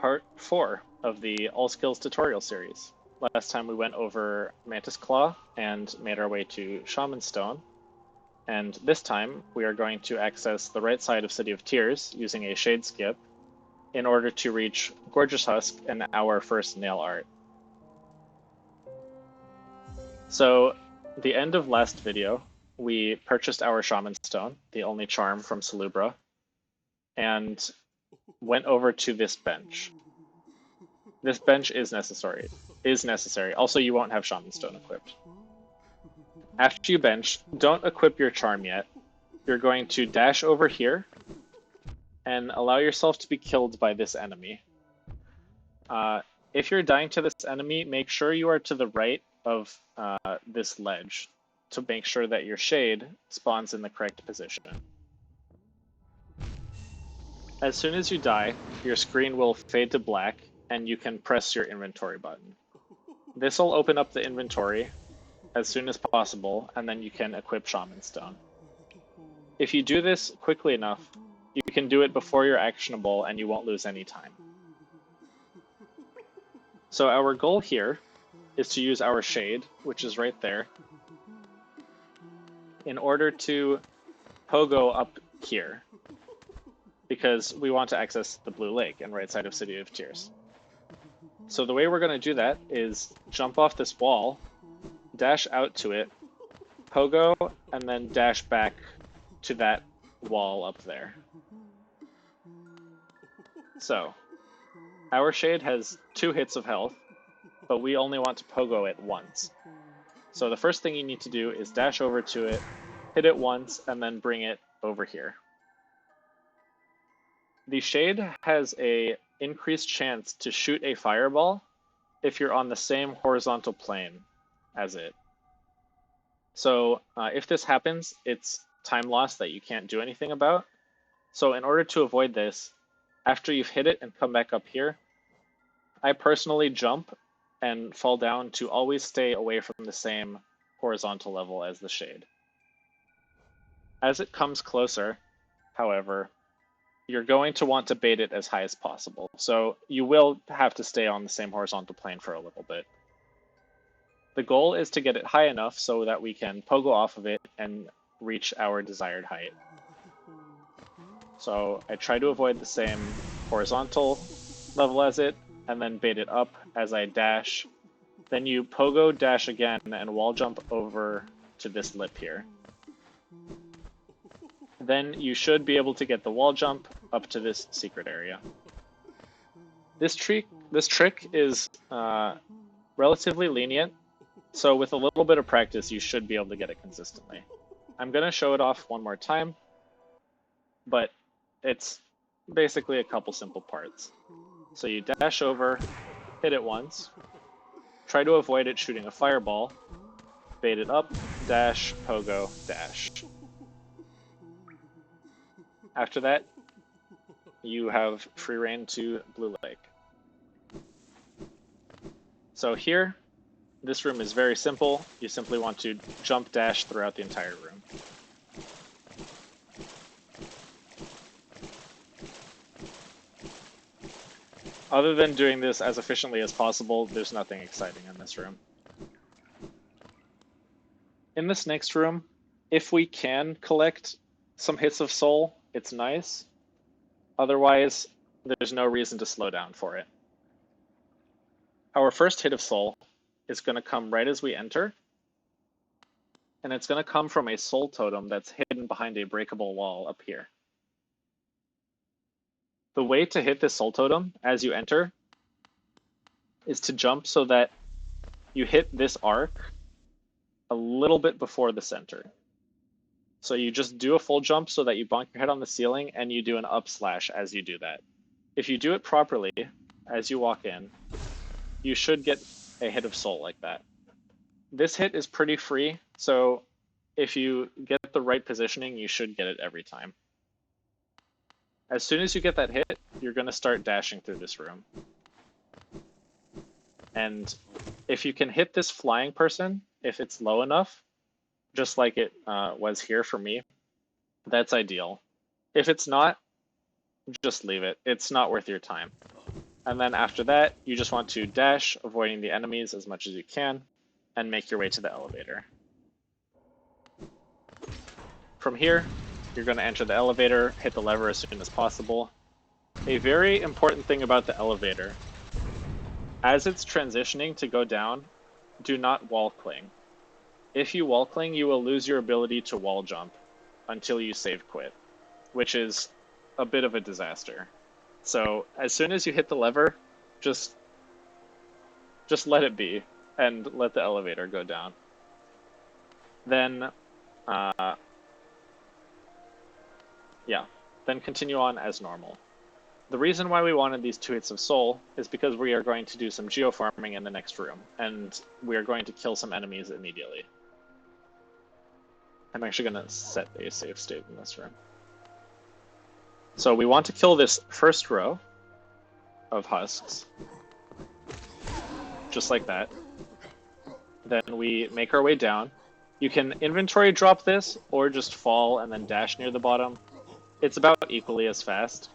part 4 of the All Skills tutorial series. Last time we went over Mantis Claw and made our way to Shaman Stone. And this time we are going to access the right side of City of Tears using a shade skip in order to reach Gorgeous Husk and our first nail art. So, the end of last video, we purchased our Shaman Stone, the only charm from Salubra, and went over to this bench. This bench is necessary. Also, you won't have Shaman Stone equipped. After you bench, don't equip your charm yet. You're going to dash over here and allow yourself to be killed by this enemy. If you're dying to this enemy, make sure you are to the right of this ledge to make sure that your shade spawns in the correct position. As soon as you die, your screen will fade to black and you can press your inventory button. This will open up the inventory as soon as possible, and then you can equip Shaman Stone. If you do this quickly enough, you can do it before you're actionable and you won't lose any time. So our goal here is to use our shade, which is right there, in order to pogo up here, because we want to access the Blue Lake and right side of City of Tears. So the way we're going to do that is jump off this wall, dash out to it, pogo, and then dash back to that wall up there. So, our shade has 2 hits of health, but we only want to pogo it once. So the first thing you need to do is dash over to it, hit it once, and then bring it over here. The shade has a increased chance to shoot a fireball if you're on the same horizontal plane as it. So if this happens, it's time loss that you can't do anything about. So in order to avoid this, after you've hit it and come back up here, I personally jump and fall down to always stay away from the same horizontal level as the shade. As it comes closer, however, you're going to want to bait it as high as possible. So you will have to stay on the same horizontal plane for a little bit. The goal is to get it high enough so that we can pogo off of it and reach our desired height. So I try to avoid the same horizontal level as it, and then bait it up as I dash. Then you pogo dash again and wall jump over to this lip here. Then you should be able to get the wall jump up to this secret area. This trick is relatively lenient, so with a little bit of practice you should be able to get it consistently. I'm going to show it off one more time, but it's basically a couple simple parts. So you dash over, hit it once, try to avoid it shooting a fireball, bait it up, dash, pogo, dash. After that, you have free reign to Blue Lake. So here, this room is very simple. You simply want to jump dash throughout the entire room. Other than doing this as efficiently as possible, there's nothing exciting in this room. In this next room, if we can collect some hits of soul, it's nice. Otherwise, there's no reason to slow down for it. Our first hit of soul is going to come right as we enter, and it's going to come from a soul totem that's hidden behind a breakable wall up here. The way to hit this soul totem as you enter is to jump so that you hit this arc a little bit before the center. So you just do a full jump so that you bonk your head on the ceiling and you do an up slash as you do that. If you do it properly as you walk in, you should get a hit of soul like that. This hit is pretty free, so if you get the right positioning, you should get it every time. As soon as you get that hit, you're going to start dashing through this room. And if you can hit this flying person, if it's low enough, just like it was here for me, that's ideal. If it's not, just leave it. It's not worth your time. And then after that, you just want to dash, avoiding the enemies as much as you can, and make your way to the elevator. From here, you're going to enter the elevator, hit the lever as soon as possible. A very important thing about the elevator, as it's transitioning to go down, do not wall cling. If you wall cling, you will lose your ability to wall jump until you save quit, which is a bit of a disaster. So as soon as you hit the lever, just let it be and let the elevator go down. Then, then continue on as normal. The reason why we wanted these 2 hits of soul is because we are going to do some geofarming in the next room, and we are going to kill some enemies immediately. I'm actually going to set a save state in this room. So we want to kill this first row of husks, just like that. Then we make our way down. You can inventory drop this, or just fall and then dash near the bottom. It's about equally as fast.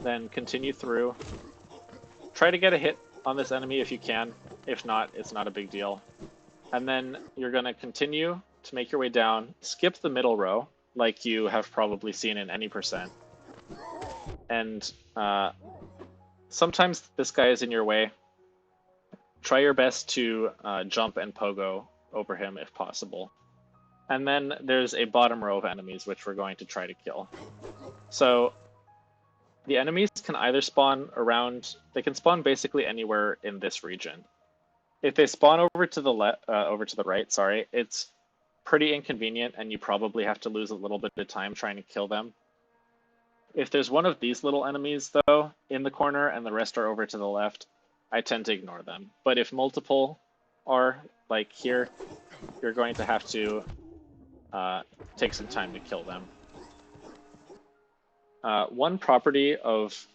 Then continue through. Try to get a hit on this enemy if you can. If not, it's not a big deal. And then you're going to continue to make your way down. Skip the middle row, like you have probably seen in any percent. And sometimes this guy is in your way. Try your best to jump and pogo over him if possible. And then there's a bottom row of enemies which we're going to try to kill. So the enemies can either spawn around, they can spawn basically anywhere in this region. If they spawn over to the right, sorry, it's pretty inconvenient and you probably have to lose a little bit of time trying to kill them. If there's one of these little enemies though in the corner and the rest are over to the left, I tend to ignore them. But if multiple are, like here, you're going to have to take some time to kill them. One property of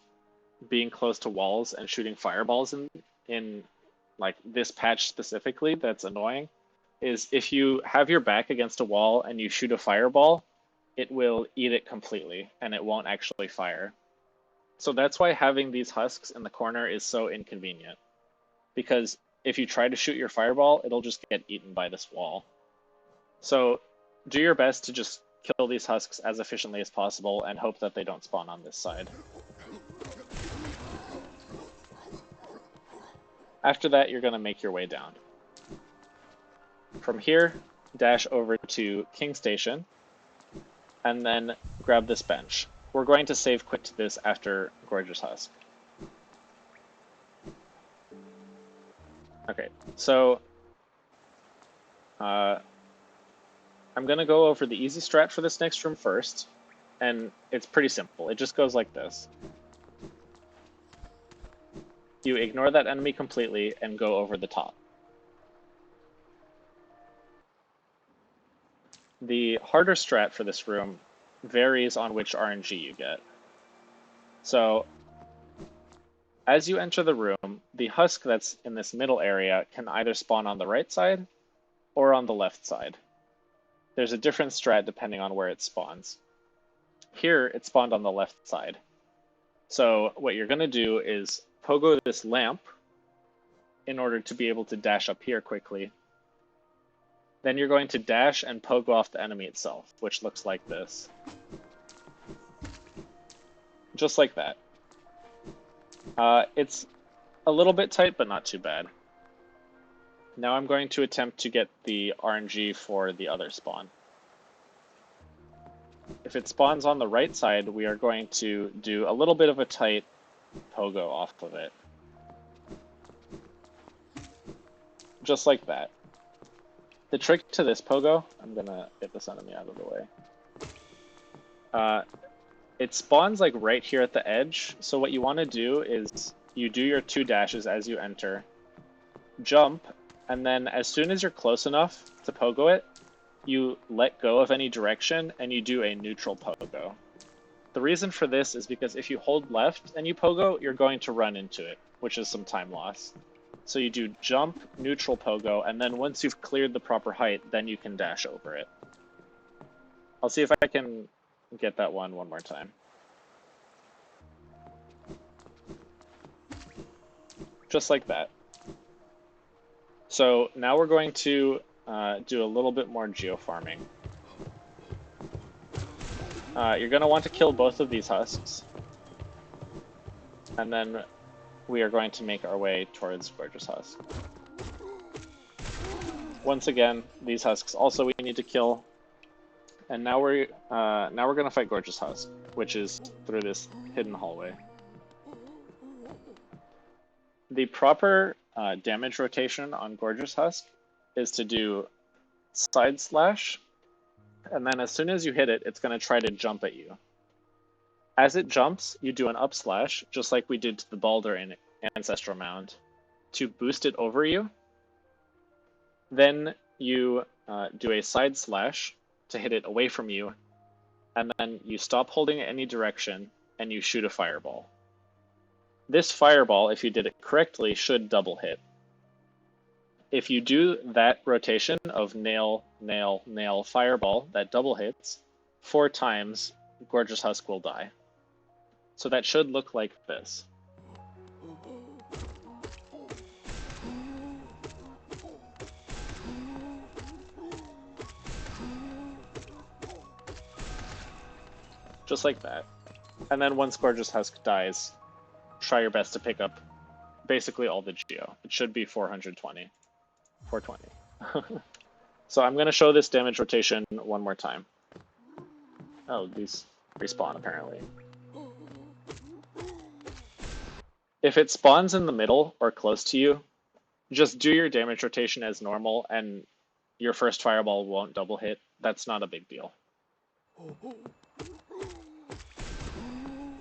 being close to walls and shooting fireballs in like this patch specifically that's annoying is if you have your back against a wall and you shoot a fireball, it will eat it completely and it won't actually fire. So that's why having these husks in the corner is so inconvenient. Because if you try to shoot your fireball, it'll just get eaten by this wall. So do your best to just kill these husks as efficiently as possible and hope that they don't spawn on this side. After that, you're going to make your way down. From here, dash over to King Station, and then grab this bench. We're going to save quit to this after Gorgeous Husk. Okay, so I'm going to go over the easy strat for this next room first, and it's pretty simple. It just goes like this. You ignore that enemy completely and go over the top. The harder strat for this room varies on which RNG you get. So as you enter the room, the husk that's in this middle area can either spawn on the right side or on the left side. There's a different strat depending on where it spawns. Here, it spawned on the left side. So what you're going to do is pogo this lamp in order to be able to dash up here quickly. Then you're going to dash and pogo off the enemy itself, which looks like this. Just like that. It's a little bit tight, but not too bad. Now I'm going to attempt to get the RNG for the other spawn. If it spawns on the right side, we are going to do a little bit of a tight pogo off of it. Just like that. The trick to this pogo, I'm going to get this enemy out of the way. It spawns like right here at the edge, so what you want to do is you do your 2 dashes as you enter, jump, and then as soon as you're close enough to pogo it, you let go of any direction and you do a neutral pogo. The reason for this is because if you hold left and you pogo, you're going to run into it, which is some time loss. So you do jump, neutral pogo, and then once you've cleared the proper height, then you can dash over it. I'll see if I can get that one more time. just like that. So now we're going to do a little bit more geofarming. You're going to want to kill both of these husks. And then we are going to make our way towards Gorgeous Husk. Once again, these husks also we need to kill. And now we're going to fight Gorgeous Husk, which is through this hidden hallway. The proper damage rotation on Gorgeous Husk is to do side slash, and then as soon as you hit it, it's going to try to jump at you. As it jumps, you do an up slash, just like we did to the Balder in Ancestral Mound, to boost it over you. Then you do a side slash to hit it away from you, and then you stop holding it any direction, and you shoot a fireball. This fireball, if you did it correctly, should double hit. If you do that rotation of nail, nail, nail, fireball that double hits 4 times, Gorgeous Husk will die. So that should look like this. Just like that. And then once Gorgeous Husk dies, try your best to pick up basically all the geo. It should be 420. 420. So I'm going to show this damage rotation one more time. Oh, these respawn apparently. If it spawns in the middle or close to you, just do your damage rotation as normal and your first fireball won't double hit. That's not a big deal.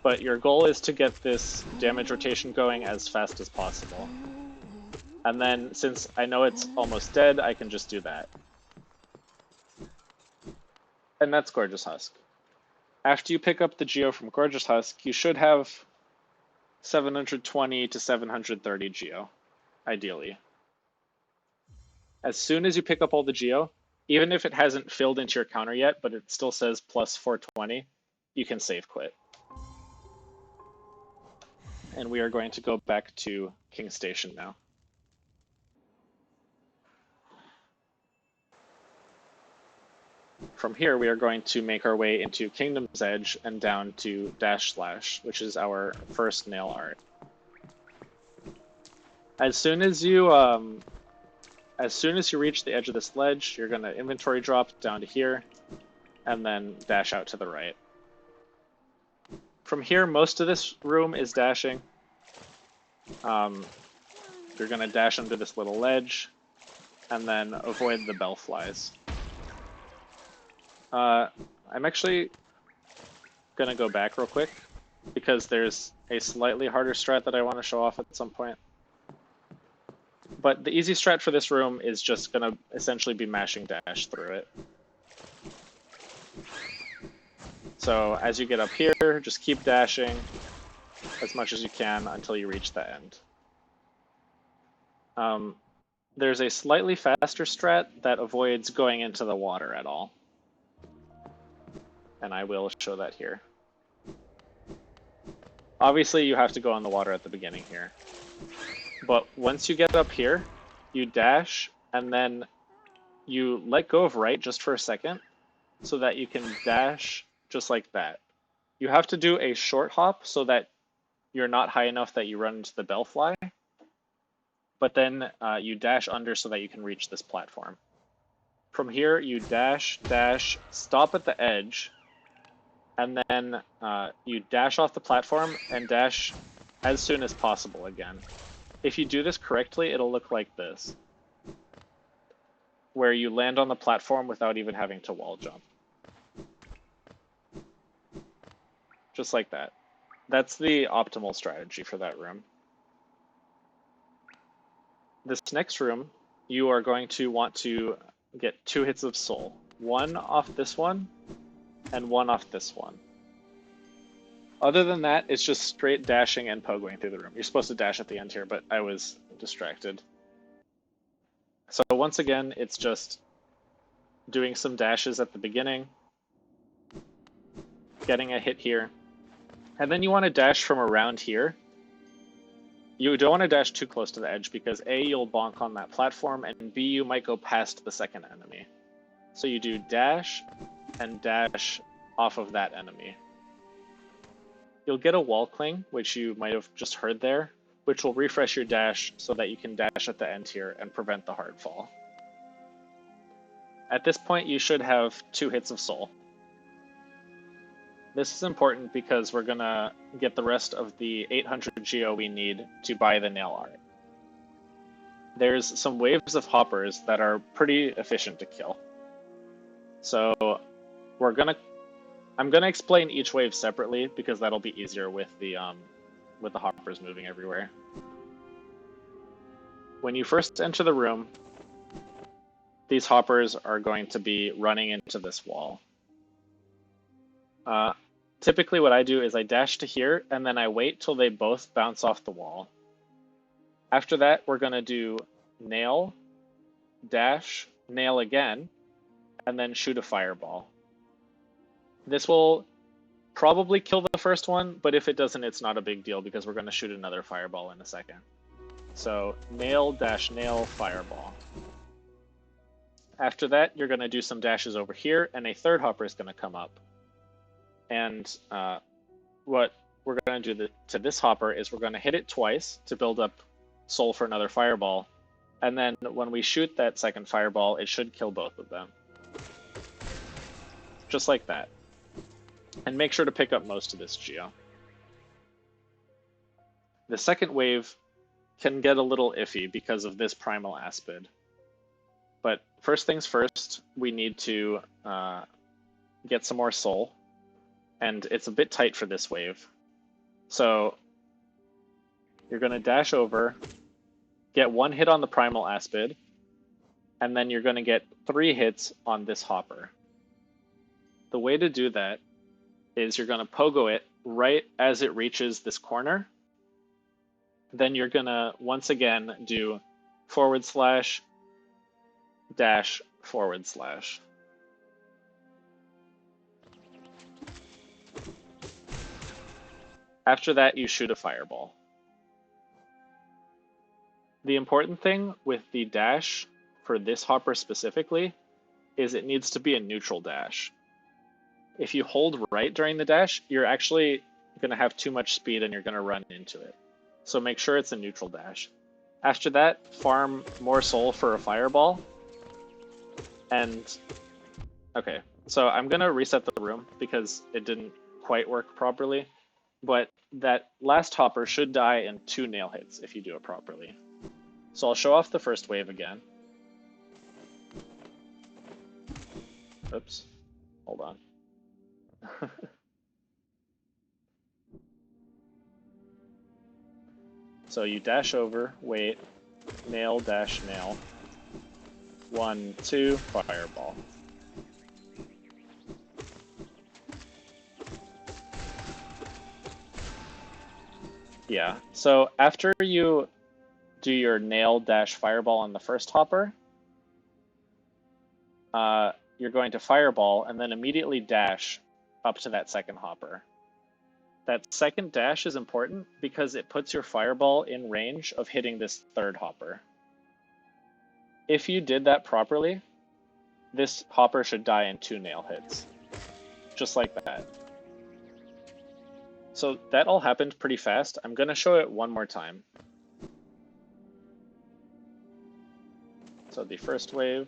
But your goal is to get this damage rotation going as fast as possible. And then, since I know it's almost dead, I can just do that. And that's Gorgeous Husk. After you pick up the geo from Gorgeous Husk, you should have 720 to 730 geo, ideally. As soon as you pick up all the geo, even if it hasn't filled into your counter yet, but it still says plus 420, you can save quit. And we are going to go back to King Station now. From here, we are going to make our way into Kingdom's Edge and down to Dash Slash, which is our first nail art. As soon as you reach the edge of this ledge, you're going to inventory drop down to here, and then dash out to the right. From here, most of this room is dashing. You're going to dash under this little ledge, and then avoid the bellflies. I'm actually going to go back real quick, because there's a slightly harder strat that I want to show off at some point. But the easy strat for this room is just going to essentially be mashing dash through it. So as you get up here, just keep dashing as much as you can until you reach the end. There's a slightly faster strat that avoids going into the water at all. And I will show that here. Obviously, you have to go in the water at the beginning here. But once you get up here, you dash, and then you let go of right just for a second, so that you can dash just like that. You have to do a short hop so that you're not high enough that you run into the bellfly, but then you dash under so that you can reach this platform. From here, you dash, dash, stop at the edge, and then you dash off the platform and dash as soon as possible again. If you do this correctly, it'll look like this, where you land on the platform without even having to wall jump. Just like that. That's the optimal strategy for that room. This next room, you are going to want to get 2 hits of soul. 1 off this one, and 1 off this one. Other than that, it's just straight dashing and pogoing through the room. You're supposed to dash at the end here, but I was distracted. So once again, it's just doing some dashes at the beginning, getting a hit here, and then you want to dash from around here you don't want to dash too close to the edge because A, you'll bonk on that platform, and B, you might go past the second enemy. So you do dash and dash off of that enemy. You'll get a wall cling, which you might have just heard there, which will refresh your dash so that you can dash at the end here and prevent the hard fall. At this point, you should have 2 hits of soul. This is important because we're gonna get the rest of the 800 geo we need to buy the nail art. There's some waves of hoppers that are pretty efficient to kill. So I'm gonna explain each wave separately because that'll be easier with the hoppers moving everywhere. When you first enter the room, these hoppers are going to be running into this wall. Typically what I do is I dash to here and then I wait till they both bounce off the wall. After that, we're gonna do nail, dash, nail again, and then shoot a fireball. This will probably kill the first one, but if it doesn't, it's not a big deal because we're gonna shoot another fireball in a second. So nail, dash, nail, fireball. After that, you're gonna do some dashes over here and a third hopper is gonna come up. And what we're going to do to this hopper is we're going to hit it twice to build up soul for another fireball. And then when we shoot that second fireball, it should kill both of them. Just like that. And make sure to pick up most of this geo. The second wave can get a little iffy because of this primal aspid. But first things first, we need to get some more soul. And it's a bit tight for this wave. So you're going to dash over, get 1 hit on the primal aspid, and then you're going to get 3 hits on this hopper. The way to do that is you're going to pogo it right as it reaches this corner. Then you're going to once again do /, dash, /. After that, you shoot a fireball. The important thing with the dash for this hopper specifically is it needs to be a neutral dash. If you hold right during the dash, you're actually going to have too much speed and you're going to run into it. So make sure it's a neutral dash. After that, farm more soul for a fireball. And okay, so I'm going to reset the room because it didn't quite work properly. But that last hopper should die in 2 nail hits if you do it properly. So I'll show off the first wave again. Oops, hold on. So you dash over, wait, nail, dash, nail. 1, 2, fireball. Yeah, so after you do your nail dash fireball on the first hopper, you're going to fireball and then immediately dash up to that second hopper. That second dash is important because it puts your fireball in range of hitting this third hopper. If you did that properly, this hopper should die in 2 nail hits, just like that. So that all happened pretty fast. I'm going to show it one more time. So the first wave.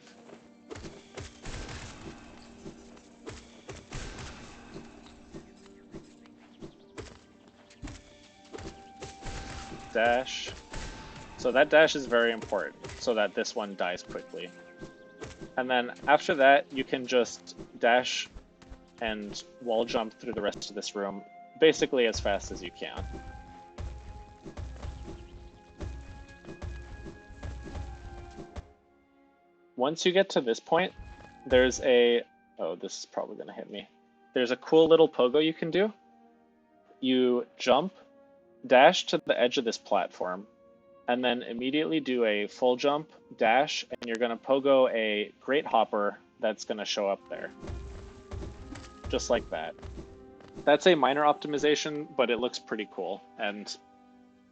Dash. So that dash is very important so that this one dies quickly. And then after that, you can just dash and wall jump through the rest of this room basically as fast as you can. Once you get to this point, there's a, oh, this is probably going to hit me. There's a cool little pogo you can do. You jump, dash to the edge of this platform, and then immediately do a full jump, dash, and you're going to pogo a great hopper that's going to show up there. Just like that. That's a minor optimization, but it looks pretty cool. And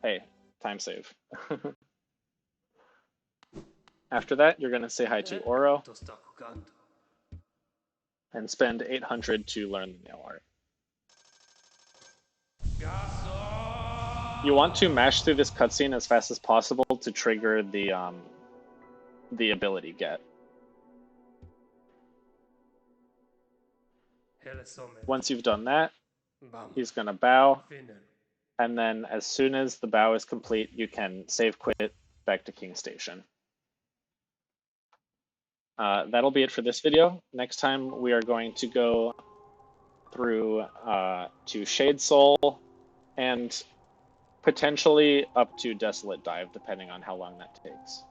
hey, time save. After that, you're going to say hi to Oro and spend 800 to learn the nail art. You want to mash through this cutscene as fast as possible to trigger the ability get. Once you've done that, he's going to bow, and then as soon as the bow is complete, you can save quit back to King Station. That'll be it for this video. Next time we are going to go through to Shade Soul and potentially up to Desolate Dive, depending on how long that takes.